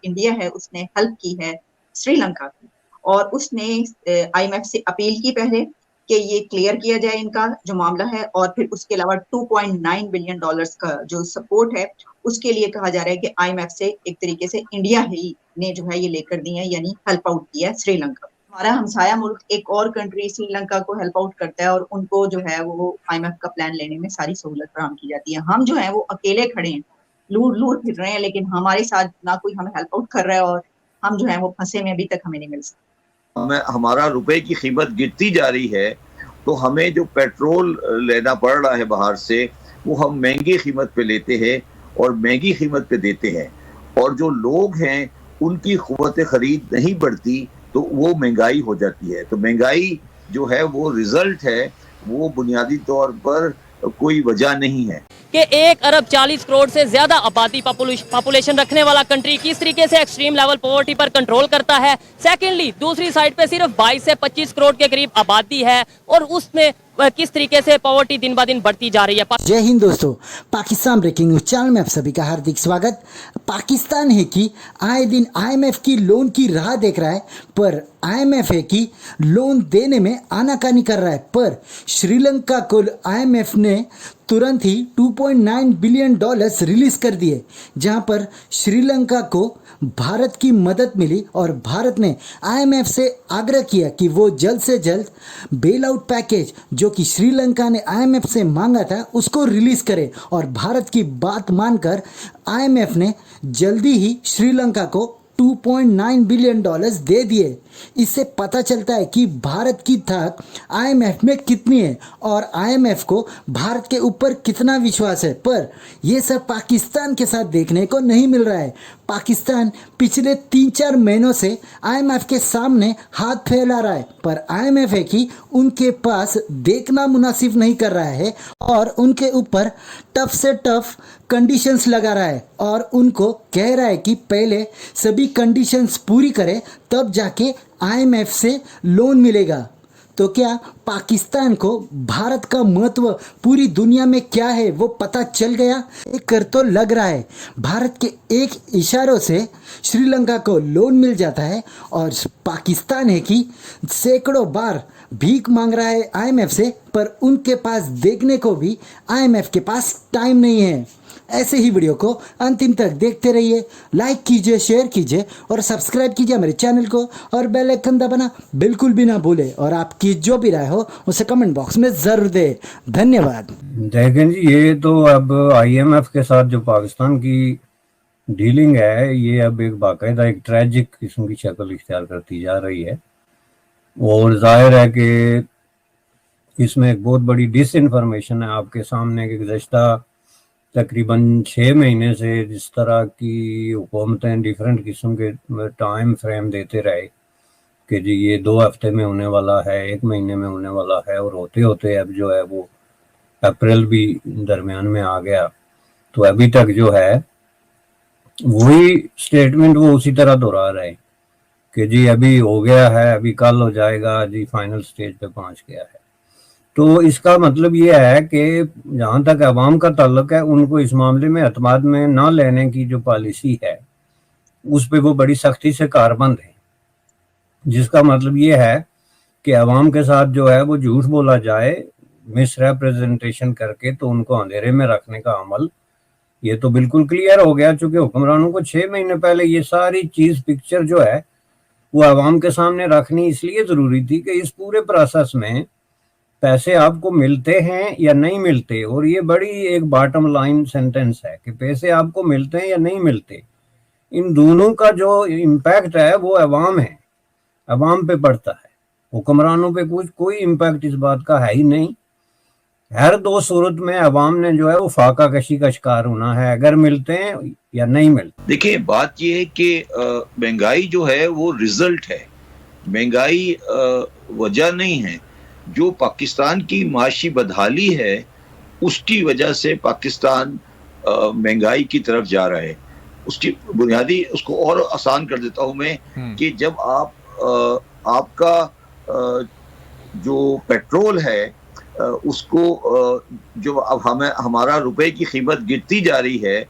India है उसने help की है श्रीलंका की, और उसने IMF से अपील की पहले कि ये क्लियर किया जाए इनका जो मामला है, और फिर उसके अलावा $2.9 बिलियन का जो सपोर्ट है उसके लिए कहा जा रहा है कि IMF से एक तरीके से इंडिया ही ने जो है ये लेकर दी है, यानी हेल्प आउट किया है श्रीलंका। हमारा हमसाया मुल्क एक और कंट्री श्रीलंका को हेल्प आउट करता है और उनको जो है वो IMF का प्लान लेने में सारी सहूलत फराहम की जाती है। हम जो है वो अकेले खड़े हैं, लूर लूर फिर रहे हैं, लेकिन हमारे साथ ना कोई हमें हेल्प आउट कर रहा है और हम जो है वो फंसे में अभी तक हमें नहीं मिल सकता। हमें हमारा रुपए की कीमत गिरती जा रही है, तो हमें जो पेट्रोल लेना पड़ रहा है बाहर से वो हम महंगी कीमत पे लेते हैं और महंगी कीमत पे देते हैं, और जो लोग हैं उनकी क़ुव्वत खरीद नहीं बढ़ती तो वो महंगाई हो जाती है। तो महंगाई जो है वो रिजल्ट है, वो बुनियादी तौर पर कोई वजह नहीं है कि 1 अरब 40 करोड़ से ज्यादा आबादी पॉपुलेशन रखने वाला कंट्री किस तरीके से एक्सट्रीम लेवल पॉवर्टी पर कंट्रोल करता है। सेकेंडली दूसरी साइड पे सिर्फ 22 से 25 करोड़ के करीब आबादी है और उसमें किस तरीके से पॉवर्टी दिन ब दिन बढ़ती जा रही है। जय हिंद दोस्तों, पाकिस्तान ब्रेकिंग न्यूज चैनल में आप सभी का हार्दिक स्वागत। पाकिस्तान है कि आए दिन IMF की लोन की राह देख रहा है, पर IMF है कि लोन देने में आनाकानी कर रहा है। पर श्रीलंका को IMF ने तुरंत ही $2.9 बिलियन रिलीज कर दिए, जहां पर श्रीलंका को भारत की मदद मिली और भारत ने IMF से आग्रह किया कि वो जल्द से जल्द बेल आउट पैकेज जो कि श्रीलंका ने IMF से मांगा था उसको रिलीज करे, और भारत की बात मानकर IMF ने जल्दी ही श्रीलंका को $2.9 बिलियन दे दिए। इससे पता चलता है कि भारत की ताकत IMF में कितनी है और IMF को भारत के ऊपर कितना विश्वास है। पर यह सब पाकिस्तान के साथ देखने को नहीं मिल रहा है। पाकिस्तान पिछले 3-4 महीनों से IMF के सामने हाथ फैला रहा है, पर IMF है कि उनके पास देखना मुनासिब नहीं कर रहा है और उनके ऊपर टफ से टफ कंडीशंस लगा रहा है और उनको कह रहा है कि पहले सभी कंडीशंस पूरी करें तब जाके IMF से लोन मिलेगा। तो क्या पाकिस्तान को भारत का महत्व पूरी दुनिया में क्या है वो पता चल गया? एक कर तो लग रहा है भारत के एक इशारों से श्रीलंका को लोन मिल जाता है, और पाकिस्तान है कि सैकड़ों बार भीख मांग रहा है IMF से, पर उनके पास देखने को भी IMF के पास टाइम नहीं है। ऐसे ही वीडियो को अंतिम तक देखते रहिए, लाइक कीजिए, शेयर कीजिए और सब्सक्राइब कीजिए हमारे चैनल को, और बेल आइकन दबाना बिल्कुल भी ना भूले, और आपकी जो भी राय हो उसे कमेंट बॉक्स में जरूर दे। धन्यवाद। देखें जी, ये तो अब IMF के साथ जो पाकिस्तान की डीलिंग है ये अब एक बाकायदा एक ट्रेजिक किस्म की शक्ल इख्तियार करती जा रही है, और जाहिर है कि इसमें एक बहुत बड़ी डिसइंफॉर्मेशन है आपके सामने कि गुज़श्ता तकरीबन 6 महीने से जिस तरह की हुकूमतें डिफरेंट किस्म के टाइम फ्रेम देते रहे कि जी ये 2 हफ्ते में होने वाला है, 1 महीने में होने वाला है, और होते होते अब जो है वो अप्रैल भी दरमियान में आ गया, तो अभी तक जो है वही स्टेटमेंट वो उसी तरह दोहरा रहे कि जी अभी हो गया है, अभी कल हो जाएगा, जी फाइनल स्टेज पे पहुंच गया है। तो इसका मतलब ये है कि जहाँ तक अवाम का ताल्लुक है उनको इस मामले में एतमाद में ना लेने की जो पॉलिसी है उस पर वो बड़ी सख्ती से कारबंद है, जिसका मतलब ये है कि अवाम के साथ जो है वो झूठ बोला जाए मिस रिप्रेजेंटेशन करके, तो उनको अंधेरे में रखने का अमल ये तो बिल्कुल क्लियर हो गया, चूंकि हुक्मरानों को 6 महीने पहले ये सारी चीज पिक्चर जो है वो अवाम के सामने रखनी इसलिए जरूरी थी कि इस पूरे प्रोसेस में पैसे आपको मिलते हैं या नहीं मिलते, और ये बड़ी एक बॉटम लाइन सेंटेंस है कि पैसे आपको मिलते हैं या नहीं मिलते, इन दोनों का जो इम्पैक्ट है वो अवाम है, अवाम पे पड़ता है, हुक्मरानों पे कोई इम्पैक्ट इस बात का है ही नहीं। हर 2 सूरत में अवाम ने जो है वो फाका कशी का शिकार होना है, अगर मिलते हैं या नहीं मिलते। देखिए, बात यह है कि महंगाई जो है वो रिजल्ट है, महंगाई वजह नहीं है। जो पाकिस्तान की माशी बदहाली है उसकी वजह से पाकिस्तान महंगाई की तरफ जा रहा है। उसकी बुनियादी उसको और आसान कर देता हूं मैं कि जब आपका जो पेट्रोल है उसको जो अब हमारा रुपए की कीमत गिरती जा रही है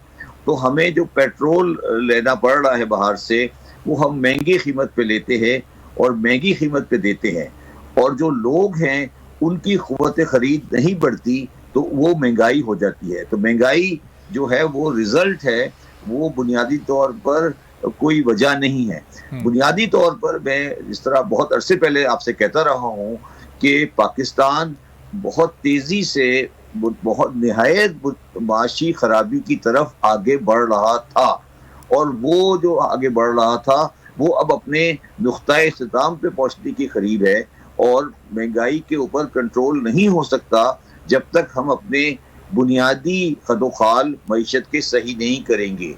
तो हमें जो पेट्रोल लेना पड़ रहा है बाहर से, वो हम महंगी कीमत पे लेते हैं और महंगी कीमत पे देते हैं, और जो लोग हैं उनकी क़ुव्वत खरीद नहीं बढ़ती, तो वो महंगाई हो जाती है। तो महंगाई जो है वो रिजल्ट है, वो बुनियादी तौर पर कोई वजह नहीं है। बुनियादी तौर पर मैं जिस तरह बहुत अरसे पहले आपसे कहता रहा हूँ कि पाकिस्तान बहुत तेजी से बहुत निहायत माशी खराबी की तरफ आगे बढ़ रहा था, और वो जो आगे बढ़ रहा था वो अब अपने नुक्ताए इख्तिताम पे पहुंचने की करीब है, और महंगाई के ऊपर कंट्रोल नहीं हो सकता जब तक हम अपने बुनियादी खदोखाल मईशत के सही नहीं करेंगे।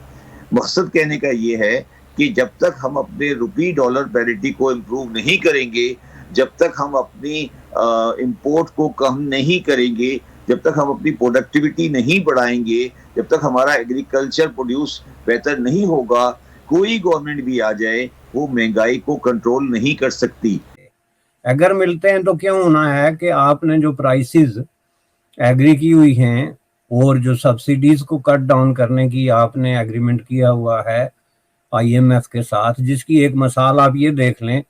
मकसद कहने का ये है कि जब तक हम अपने रुपी डॉलर पैरिटी को इम्प्रूव नहीं करेंगे, जब तक हम अपनी इंपोर्ट को कम नहीं करेंगे, जब तक हम अपनी प्रोडक्टिविटी नहीं बढ़ाएंगे, जब तक हमारा एग्रीकल्चर प्रोड्यूस बेहतर नहीं होगा, कोई गवर्नमेंट भी आ जाए वो महंगाई को कंट्रोल नहीं कर सकती। अगर मिलते हैं तो क्यों होना है कि आपने जो प्राइसेस एग्री की हुई हैं और जो सब्सिडीज को कट डाउन करने की आपने एग्रीमेंट किया हुआ है आईएमएफ के साथ, जिसकी एक मिसाल आप ये देख लें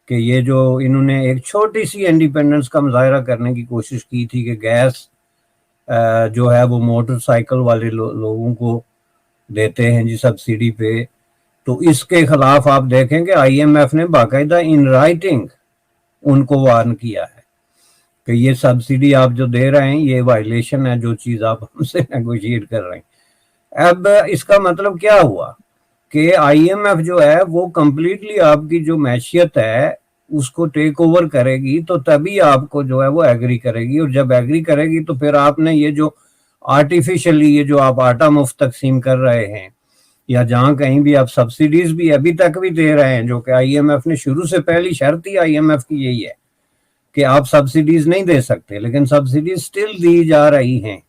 कि ये जो इन्होंने एक छोटी सी इंडिपेंडेंस का मुजाहरा करने की कोशिश की थी कि गैस जो है वो मोटरसाइकिल वाले लोगों को देते हैं जी सब्सिडी पे, तो इसके खिलाफ आप देखें कि आईएमएफ ने बाकायदा इन राइटिंग उनको वार्न किया है कि ये सब्सिडी आप जो दे रहे हैं ये वायलेशन है, जो चीज़ आप हमसे नेगोशिएट कर रहे हैं। अब इसका मतलब क्या हुआ कि आईएमएफ जो है वो कंप्लीटली आपकी जो मैशियत है उसको टेक ओवर करेगी, तो तभी आपको जो है वो एग्री करेगी, और जब एग्री करेगी तो फिर आपने ये जो आर्टिफिशियली ये जो आप आटा मुफ्त तकसीम कर रहे हैं, या जहाँ कहीं भी आप सब्सिडीज भी अभी तक भी दे रहे हैं, जो कि आईएमएफ ने शुरू से पहली शर्त ही आईएमएफ की यही है कि आप सब्सिडीज नहीं दे सकते, लेकिन सब्सिडीज स्टिल दी जा रही हैं।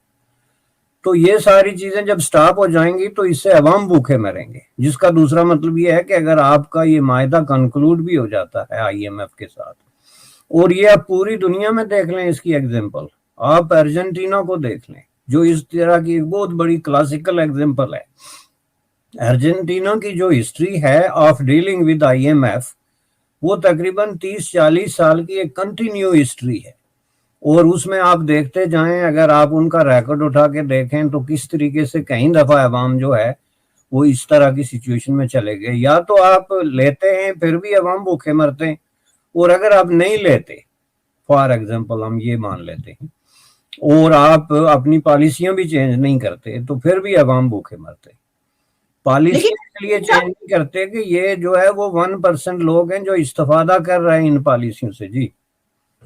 तो ये सारी चीजें जब स्टॉप हो जाएंगी तो इससे अवाम भूखे मरेंगे, जिसका दूसरा मतलब ये है कि अगर आपका ये मायदा कंक्लूड भी हो जाता है आईएमएफ के साथ, और ये आप पूरी दुनिया में देख लें इसकी एग्जांपल, आप अर्जेंटीना को देख लें जो इस तरह की एक बहुत बड़ी क्लासिकल एग्जांपल है। अर्जेंटीना की जो हिस्ट्री है ऑफ डीलिंग विद आईएमएफ वो तकरीबन 30-40 साल की एक कंटिन्यू हिस्ट्री है, और उसमें आप देखते जाएं, अगर आप उनका रिकॉर्ड उठा के देखें तो किस तरीके से कई दफा अवाम जो है वो इस तरह की सिचुएशन में चले गए। या तो आप लेते हैं फिर भी अवाम भूखे मरते हैं, और अगर आप नहीं लेते, फॉर एग्जांपल हम ये मान लेते हैं, और आप अपनी पॉलिसियां भी चेंज नहीं करते, तो फिर भी अवाम भूखे मरते। पॉलिसी इसलिए चेंज नहीं करते कि ये जो है वो 1% लोग हैं जो इस्तेफादा कर रहे हैं इन पॉलिसियों से। जी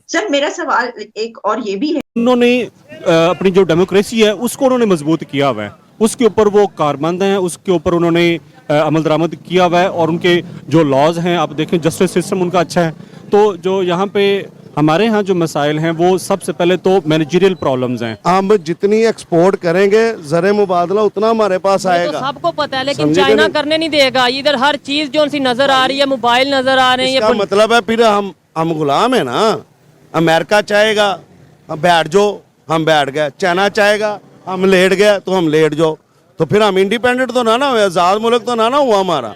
सर, मेरा सवाल एक और ये भी है, उन्होंने अपनी जो डेमोक्रेसी है उसको उन्होंने मजबूत किया हुआ है, उसके ऊपर वो कारमंद हैं, उसके ऊपर उन्होंने अमल दरामद किया हुआ है, और उनके जो लॉज हैं आप देखें, जस्टिस सिस्टम उनका अच्छा है। तो जो यहाँ पे हमारे यहाँ जो मसाइल हैं वो सबसे पहले तो मैनेजरियल प्रॉब्लम्स हैं। हम जितनी एक्सपोर्ट करेंगे ज़र मुबादला उतना हमारे पास आएगा, तो सबको पता है, लेकिन चाइना करने नहीं देगा। इधर हर चीज जो सी नजर आ रही है, मोबाइल नजर आ रहे हैं, इसका मतलब है फिर हम गुलाम है ना। अमेरिका चाहेगा हम बैठ जाओ, हम बैठ गए, चाइना चाहेगा हम लेट गए तो हम लेट जाओ, तो फिर हम इंडिपेंडेंट तो ना हुए, आज़ाद मुल्क तो ना हुआ हमारा।